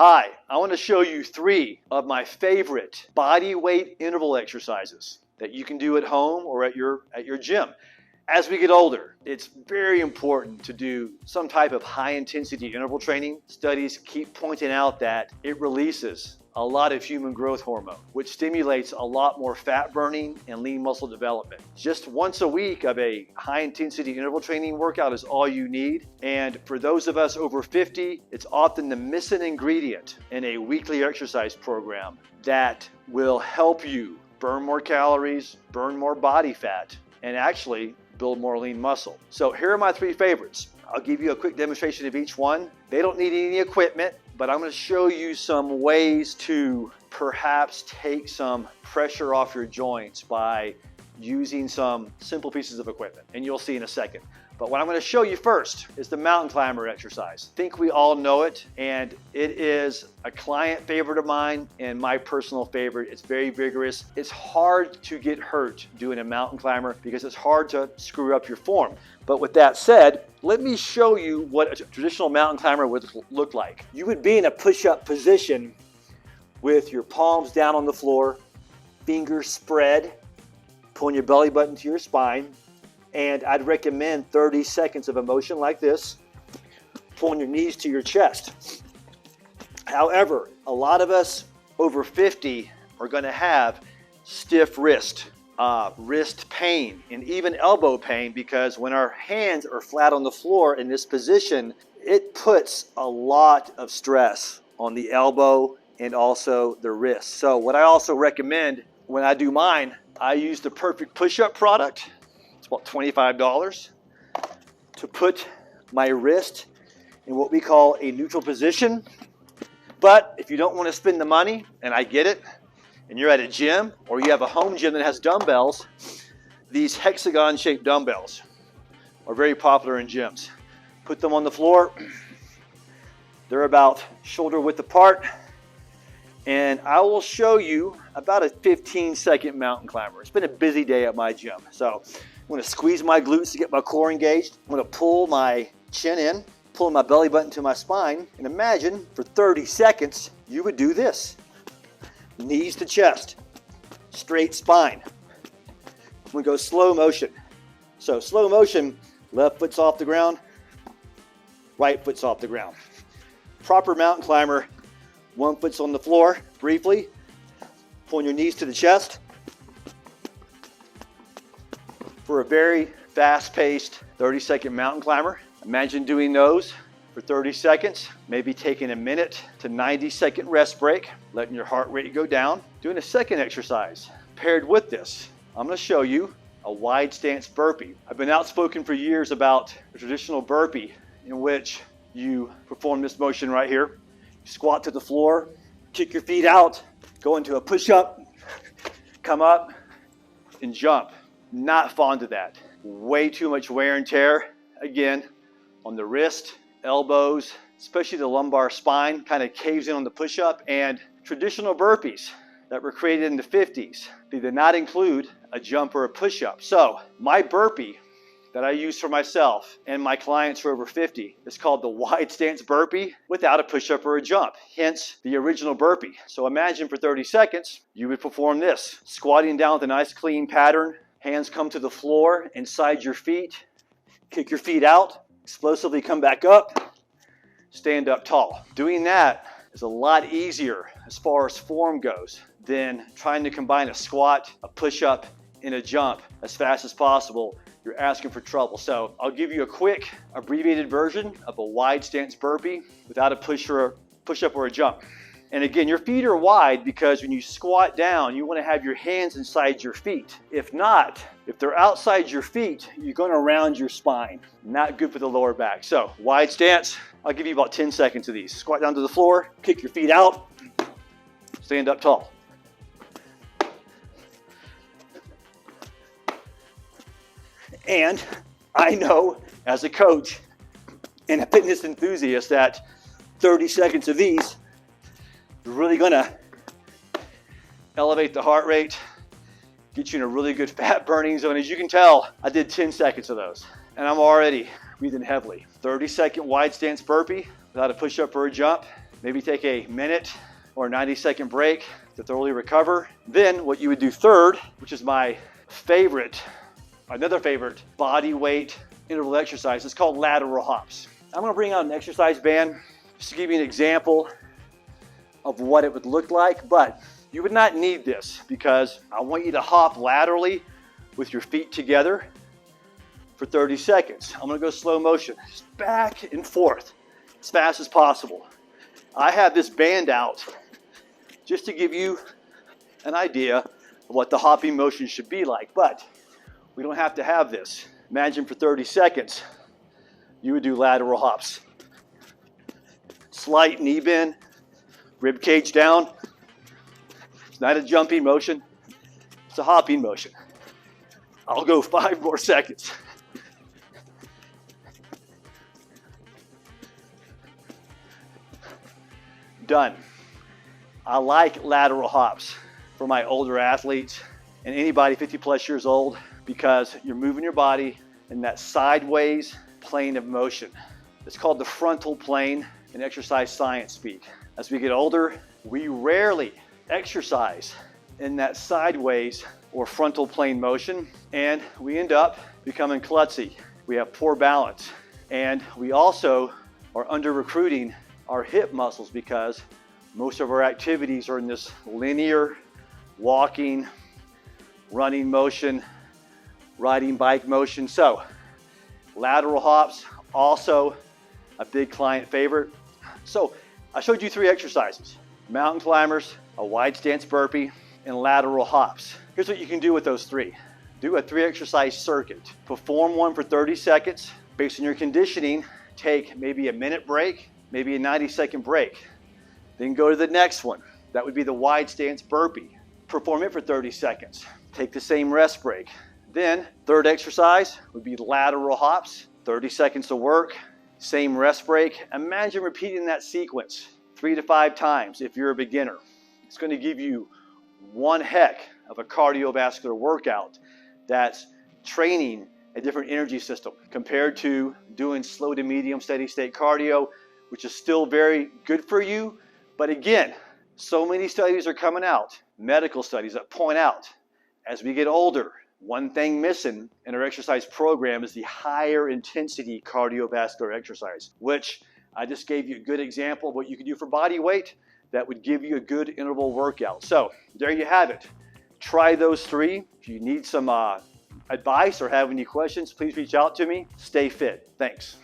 Hi, I want to show you 3 of my favorite body weight interval exercises that you can do at home or at your gym. As we get older, it's very important to do some type of high intensity interval training. Studies keep pointing out that it releases a lot of human growth hormone, which stimulates a lot more fat burning and lean muscle development. Just once a week of a high intensity interval training workout is all you need. And for those of us over 50, it's often the missing ingredient in a weekly exercise program that will help you burn more calories, burn more body fat, and actually build more lean muscle. So here are my 3 favorites. I'll give you a quick demonstration of each one. They don't need any equipment, but I'm going to show you some ways to perhaps take some pressure off your joints by using some simple pieces of equipment, and you'll see in a second. But what I'm going to show you first is the mountain climber exercise. I think we all know it, and it is a client favorite of mine and my personal favorite. It's very vigorous. It's hard to get hurt doing a mountain climber because it's hard to screw up your form. But with that said, let me show you what a traditional mountain climber would look like. You would be in a push-up position with your palms down on the floor, fingers spread, pulling your belly button to your spine. And I'd recommend 30 seconds of a motion like this, pulling your knees to your chest. However, a lot of us over 50 are going to have stiff wrist pain, and even elbow pain, because when our hands are flat on the floor in this position, it puts a lot of stress on the elbow and also the wrist. So what I also recommend when I do mine, I use the Perfect Push-Up product. About $25 to put my wrist in what we call a neutral position. But if you don't want to spend the money, and I get it, and you're at a gym or you have a home gym that has dumbbells, these hexagon shaped dumbbells are very popular in gyms. Put them on the floor. They're about shoulder width apart, and I will show you about a 15-second mountain climber. It's been a busy day at my gym, so I'm going to squeeze my glutes to get my core engaged. I'm going to pull my chin in, pull my belly button to my spine, and imagine for 30 seconds you would do this. Knees to chest, straight spine. I'm going to go slow motion. So slow motion, left foot's off the ground, right foot's off the ground. Proper mountain climber, one foot's on the floor, briefly, pulling your knees to the chest. For a very fast-paced 30-second mountain climber, imagine doing those for 30 seconds, maybe taking a minute to 90-second rest break, letting your heart rate go down. Doing a second exercise. Paired with this, I'm going to show you a wide stance burpee. I've been outspoken for years about a traditional burpee in which you perform this motion right here. You squat to the floor, kick your feet out, go into a push-up, come up, and jump. Not fond of that. Way too much wear and tear, again, on the wrist, elbows, especially the lumbar spine, kind of caves in on the push-up. And traditional burpees that were created in the 50s, they did not include a jump or a push-up. So my burpee that I use for myself and my clients who are over 50 is called the wide stance burpee without a push-up or a jump, hence the original burpee. So imagine for 30 seconds, you would perform this, squatting down with a nice clean pattern. Hands come to the floor, inside your feet, kick your feet out, explosively come back up, stand up tall. Doing that is a lot easier as far as form goes than trying to combine a squat, a push-up, and a jump as fast as possible. You're asking for trouble. So I'll give you a quick abbreviated version of a wide stance burpee without a push-up or a jump. And again, your feet are wide because when you squat down, you want to have your hands inside your feet. If not, if they're outside your feet, you're going to round your spine. Not good for the lower back. So wide stance, I'll give you about 10 seconds of these. Squat down to the floor, kick your feet out, stand up tall. And I know as a coach and a fitness enthusiast that 30 seconds of these really gonna elevate the heart rate, get you in a really good fat burning zone. As you can tell, I did 10 seconds of those and I'm already breathing heavily. 30-second wide stance burpee without a push-up or a jump. Maybe take a minute or a 90-second break to thoroughly recover. Then what you would do third, which is my favorite, another favorite body weight interval exercise, is called lateral hops. I'm gonna bring out an exercise band just to give you an example of what it would look like, but you would not need this because I want you to hop laterally with your feet together for 30 seconds. I'm gonna go slow motion, just back and forth as fast as possible. I have this band out just to give you an idea of what the hopping motion should be like, but we don't have to have this. Imagine for 30 seconds, you would do lateral hops. Slight knee bend, rib cage down. It's not a jumping motion, it's a hopping motion. I'll go 5 more seconds. Done. I like lateral hops for my older athletes and anybody 50 plus years old because you're moving your body in that sideways plane of motion. It's called the frontal plane in exercise science speak. As we get older, we rarely exercise in that sideways or frontal plane motion, and we end up becoming klutzy. We have poor balance, and we also are under recruiting our hip muscles because most of our activities are in this linear walking, running motion, riding bike motion. So lateral hops, also a big client favorite. So I showed you 3 exercises: mountain climbers, a wide stance burpee, and lateral hops. Here's what you can do with those 3. Do a 3 exercise circuit. Perform one for 30 seconds. Based on your conditioning, take maybe a minute break, maybe a 90-second break. Then go to the next one. That would be the wide stance burpee. Perform it for 30 seconds. Take the same rest break. Then, third exercise would be lateral hops. 30 seconds of work, same rest break. Imagine repeating that sequence 3 to 5 times if you're a beginner. It's going to give you one heck of a cardiovascular workout that's training a different energy system compared to doing slow to medium steady state cardio, which is still very good for you. But again, so many studies are coming out, medical studies that point out as we get older, one thing missing in our exercise program is the higher intensity cardiovascular exercise, which I just gave you a good example of what you can do for body weight that would give you a good interval workout. So there you have it. Try those 3. If you need some advice or have any questions, please reach out to me. Stay fit. Thanks.